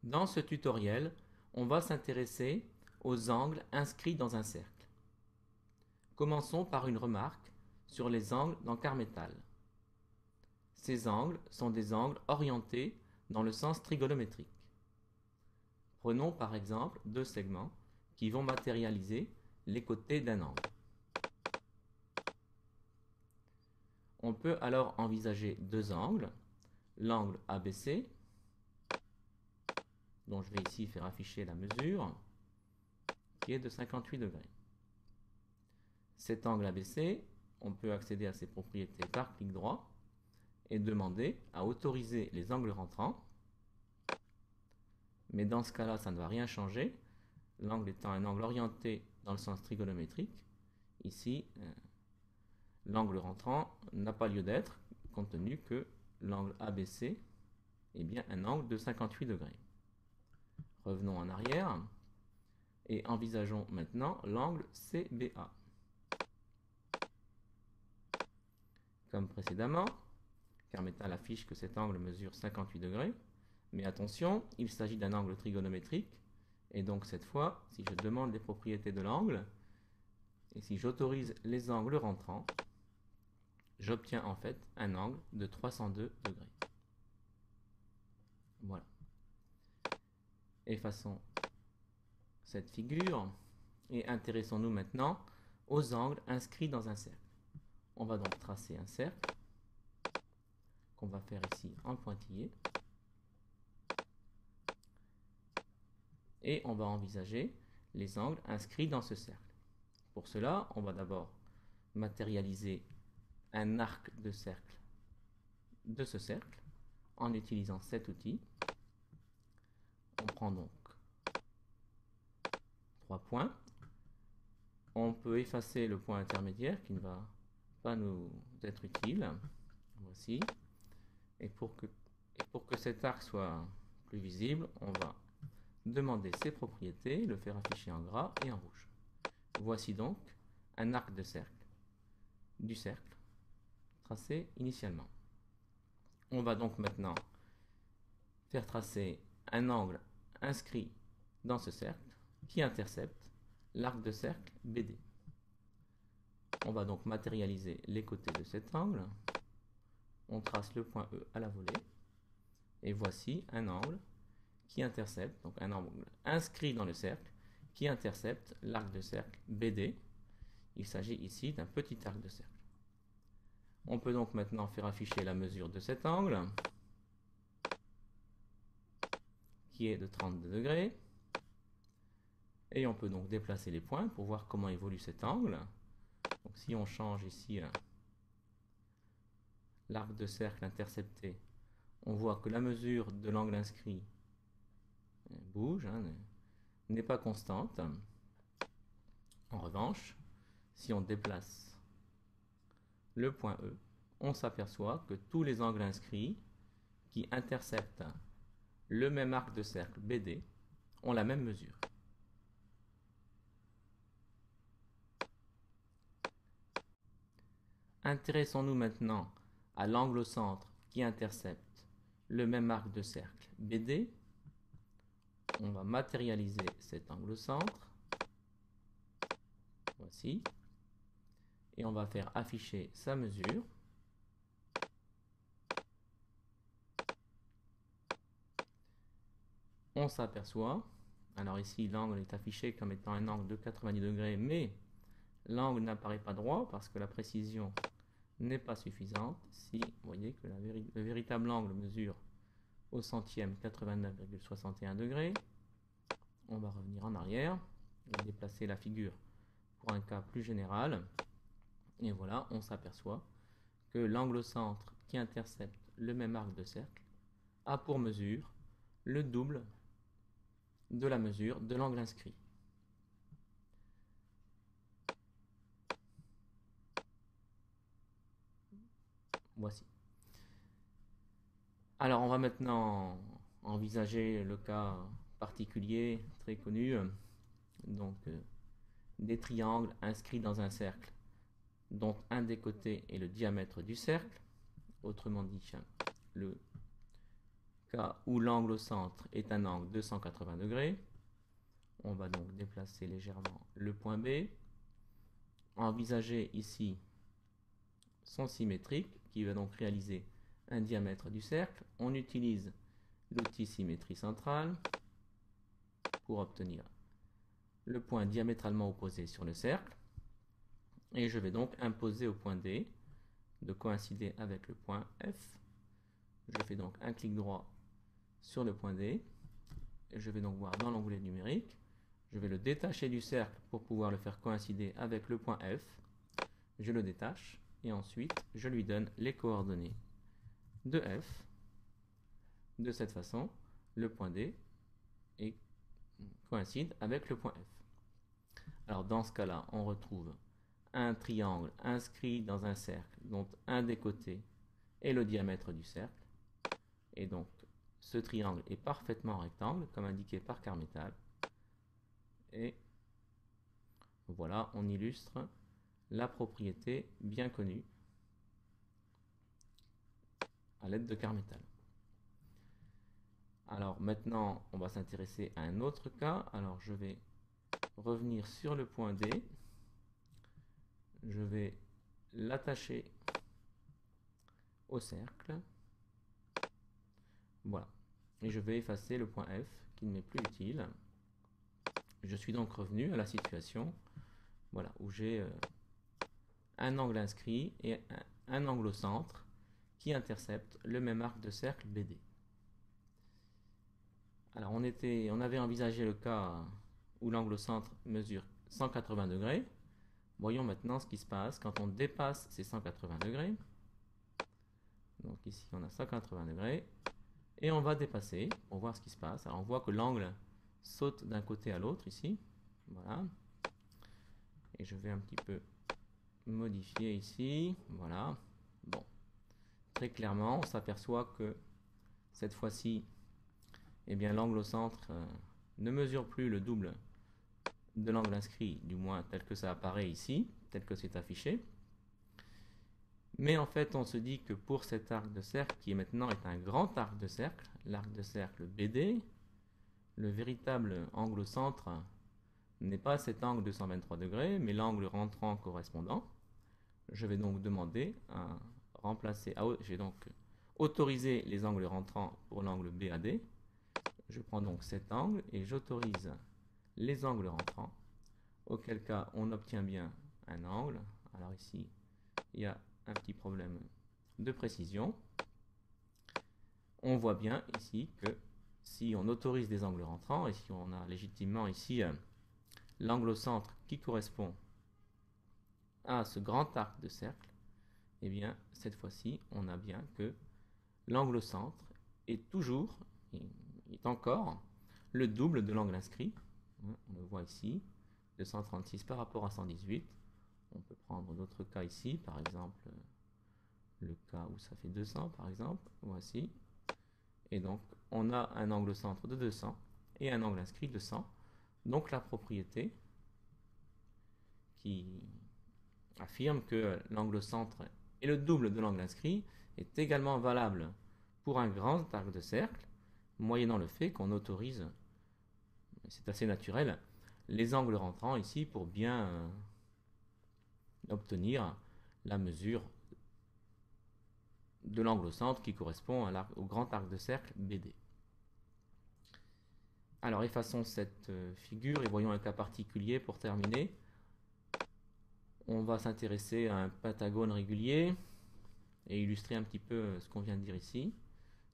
Dans ce tutoriel, on va s'intéresser aux angles inscrits dans un cercle. Commençons par une remarque sur les angles dans Carmetal. Ces angles sont des angles orientés dans le sens trigonométrique. Prenons par exemple deux segments qui vont matérialiser les côtés d'un angle. On peut alors envisager deux angles, l'angle ABC, dont je vais ici faire afficher la mesure, qui est de 58 degrés. Cet angle ABC, on peut accéder à ses propriétés par clic droit et demander à autoriser les angles rentrants. Mais dans ce cas-là, ça ne va rien changer. L'angle étant un angle orienté dans le sens trigonométrique, ici, l'angle rentrant n'a pas lieu d'être, compte tenu que l'angle ABC est bien un angle de 58 degrés. Revenons en arrière et envisageons maintenant l'angle CBA. Comme précédemment, Carmetal affiche que cet angle mesure 58 degrés, mais attention, il s'agit d'un angle trigonométrique, et donc cette fois, si je demande les propriétés de l'angle, et si j'autorise les angles rentrants, j'obtiens en fait un angle de 302 degrés. Voilà. Effaçons cette figure et intéressons-nous maintenant aux angles inscrits dans un cercle. On va donc tracer un cercle qu'on va faire ici en pointillé et on va envisager les angles inscrits dans ce cercle. Pour cela, on va d'abord matérialiser un arc de cercle de ce cercle en utilisant cet outil. On prend donc 3 points. On peut effacer le point intermédiaire qui ne va pas nous être utile. Voici. Et pour que cet arc soit plus visible, on va demander ses propriétés, le faire afficher en gras et en rouge. Voici donc un arc de cercle du cercle tracé initialement. On va donc maintenant faire tracer un angle inscrit dans ce cercle qui intercepte l'arc de cercle BD. On va donc matérialiser les côtés de cet angle. On trace le point E à la volée. Et voici un angle qui intercepte, donc un angle inscrit dans le cercle, qui intercepte l'arc de cercle BD. Il s'agit ici d'un petit arc de cercle. On peut donc maintenant faire afficher la mesure de cet angle, qui est de 32 degrés. Et on peut donc déplacer les points pour voir comment évolue cet angle. Donc si on change ici l'arc de cercle intercepté, on voit que la mesure de l'angle inscrit bouge, n'est pas constante. En revanche, si on déplace le point E, on s'aperçoit que tous les angles inscrits qui interceptent le même arc de cercle BD ont la même mesure. Intéressons-nous maintenant à l'angle au centre qui intercepte le même arc de cercle BD. On va matérialiser cet angle au centre. Voici. Et on va faire afficher sa mesure. On s'aperçoit, alors ici l'angle est affiché comme étant un angle de 90 degrés, mais l'angle n'apparaît pas droit parce que la précision n'est pas suffisante. Si vous voyez que le véritable angle mesure au centième 89,61 degrés, on va revenir en arrière et déplacer la figure pour un cas plus général. Et voilà, on s'aperçoit que l'angle au centre qui intercepte le même arc de cercle a pour mesure le double de la mesure de l'angle inscrit. Voici. Alors on va maintenant envisager le cas particulier très connu, donc des triangles inscrits dans un cercle dont un des côtés est le diamètre du cercle, autrement dit le cas où l'angle au centre est un angle de 180 degrés, on va donc déplacer légèrement le point B. Envisager ici son symétrique qui va donc réaliser un diamètre du cercle. On utilise l'outil symétrie centrale pour obtenir le point diamétralement opposé sur le cercle. Et je vais donc imposer au point D de coïncider avec le point F. Je fais donc un clic droit sur le point D. Et je vais donc voir dans l'onglet numérique. Je vais le détacher du cercle pour pouvoir le faire coïncider avec le point F. Je le détache et ensuite je lui donne les coordonnées de F. De cette façon, le point D coïncide avec le point F. Alors dans ce cas-là, on retrouve un triangle inscrit dans un cercle dont un des côtés est le diamètre du cercle. Et donc, ce triangle est parfaitement rectangle, comme indiqué par Carmetal. Et voilà, on illustre la propriété bien connue à l'aide de Carmetal. Alors maintenant, on va s'intéresser à un autre cas. Alors je vais revenir sur le point D. Je vais l'attacher au cercle. Voilà. Et je vais effacer le point F qui ne m'est plus utile. Je suis donc revenu à la situation voilà, où j'ai un angle inscrit et un angle au centre qui interceptent le même arc de cercle BD. Alors on avait envisagé le cas où l'angle au centre mesure 180 degrés. Voyons maintenant ce qui se passe quand on dépasse ces 180 degrés. Donc ici on a 180 degrés. Et on va dépasser pour voir ce qui se passe. Alors on voit que l'angle saute d'un côté à l'autre ici. Voilà. Et je vais un petit peu modifier ici. Voilà. Bon. Très clairement, on s'aperçoit que cette fois-ci, eh bien, l'angle au centre ne mesure plus le double de l'angle inscrit, du moins tel que ça apparaît ici, tel que c'est affiché. Mais en fait, on se dit que pour cet arc de cercle, qui maintenant est un grand arc de cercle, l'arc de cercle BD, le véritable angle au centre n'est pas cet angle de 123 degrés, mais l'angle rentrant correspondant. Je vais donc demander à remplacer, j'ai donc autorisé les angles rentrants pour l'angle BAD. Je prends donc cet angle et j'autorise les angles rentrants, auquel cas on obtient bien un angle. Alors ici, il y a un petit problème de précision. On voit bien ici que si on autorise des angles rentrants, et si on a légitimement ici l'angle au centre qui correspond à ce grand arc de cercle, et bien cette fois-ci, on a bien que l'angle au centre est toujours, est encore, le double de l'angle inscrit. On le voit ici, 236 par rapport à 118. On peut prendre d'autres cas ici, par exemple le cas où ça fait 200 par exemple, voici. Et donc on a un angle au centre de 200 et un angle inscrit de 100. Donc la propriété qui affirme que l'angle au centre est le double de l'angle inscrit est également valable pour un grand arc de cercle, moyennant le fait qu'on autorise, c'est assez naturel, les angles rentrants ici pour bien obtenir la mesure de l'angle au centre qui correspond au grand arc de cercle BD. Alors effaçons cette figure et voyons un cas particulier pour terminer. On va s'intéresser à un pentagone régulier et illustrer un petit peu ce qu'on vient de dire ici.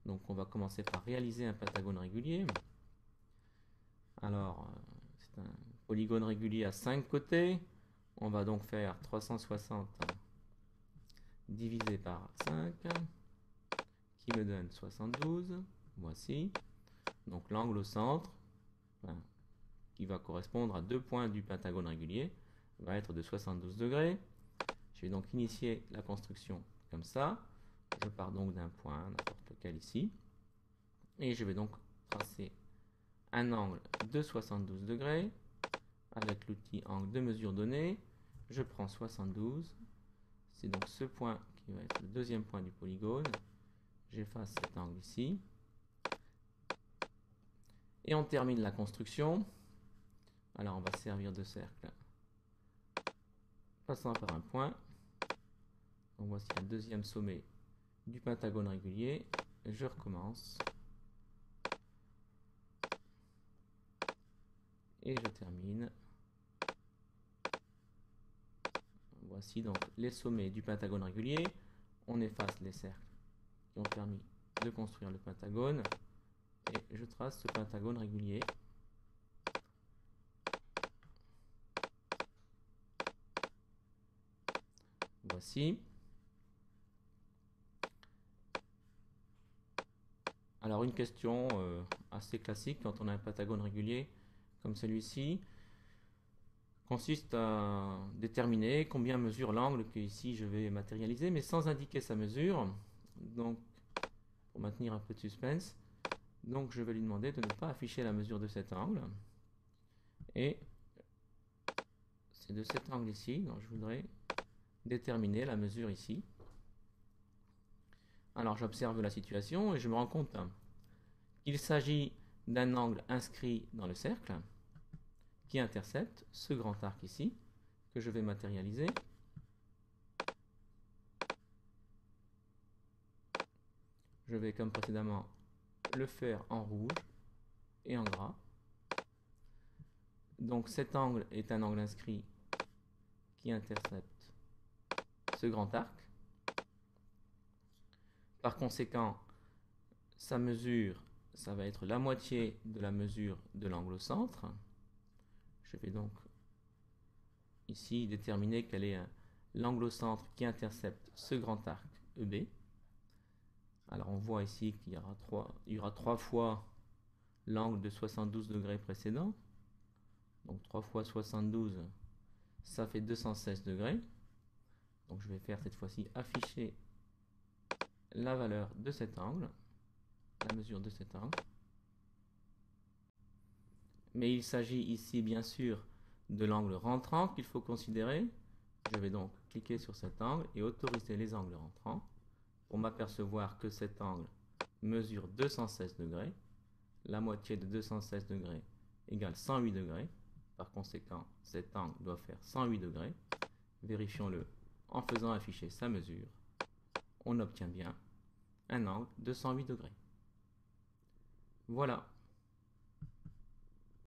Donc on va commencer par réaliser un pentagone régulier. Alors c'est un polygone régulier à 5 côtés. On va donc faire 360 divisé par 5 qui me donne 72. Voici. Donc l'angle au centre, qui va correspondre à 2 points du pentagone régulier, va être de 72 degrés. Je vais donc initier la construction comme ça. Je pars donc d'un point, n'importe lequel ici. Et je vais donc tracer un angle de 72 degrés. Avec l'outil angle de mesure donné, je prends 72. C'est donc ce point qui va être le deuxième point du polygone. J'efface cet angle ici. Et on termine la construction. Alors on va se servir de cercle, passant par un point. Donc voici un deuxième sommet du pentagone régulier. Je recommence. Et je termine. Voici donc les sommets du pentagone régulier. On efface les cercles qui ont permis de construire le pentagone. Et je trace ce pentagone régulier. Voici. Alors une question assez classique quand on a un pentagone régulier comme celui-ci consiste à déterminer combien mesure l'angle que ici je vais matérialiser, mais sans indiquer sa mesure. Donc pour maintenir un peu de suspense, donc je vais lui demander de ne pas afficher la mesure de cet angle. Et c'est de cet angle ici dont je voudrais déterminer la mesure ici. Alors j'observe la situation et je me rends compte qu'il s'agit d'un angle inscrit dans le cercle qui intercepte ce grand arc ici que je vais matérialiser. Je vais comme précédemment le faire en rouge et en gras. Donc cet angle est un angle inscrit qui intercepte ce grand arc. Par conséquent, sa mesure, ça va être la moitié de la mesure de l'angle au centre. Je vais donc ici déterminer quel est l'angle au centre qui intercepte ce grand arc EB. Alors on voit ici qu'il y aura 3 fois l'angle de 72 degrés précédent. Donc 3 fois 72, ça fait 216 degrés. Donc je vais faire cette fois-ci afficher la valeur de cet angle, la mesure de cet angle. Mais il s'agit ici bien sûr de l'angle rentrant qu'il faut considérer. Je vais donc cliquer sur cet angle et autoriser les angles rentrants pour m'apercevoir que cet angle mesure 216 degrés. La moitié de 216 degrés égale 108 degrés. Par conséquent, cet angle doit faire 108 degrés. Vérifions-le en faisant afficher sa mesure. On obtient bien un angle de 108 degrés. Voilà.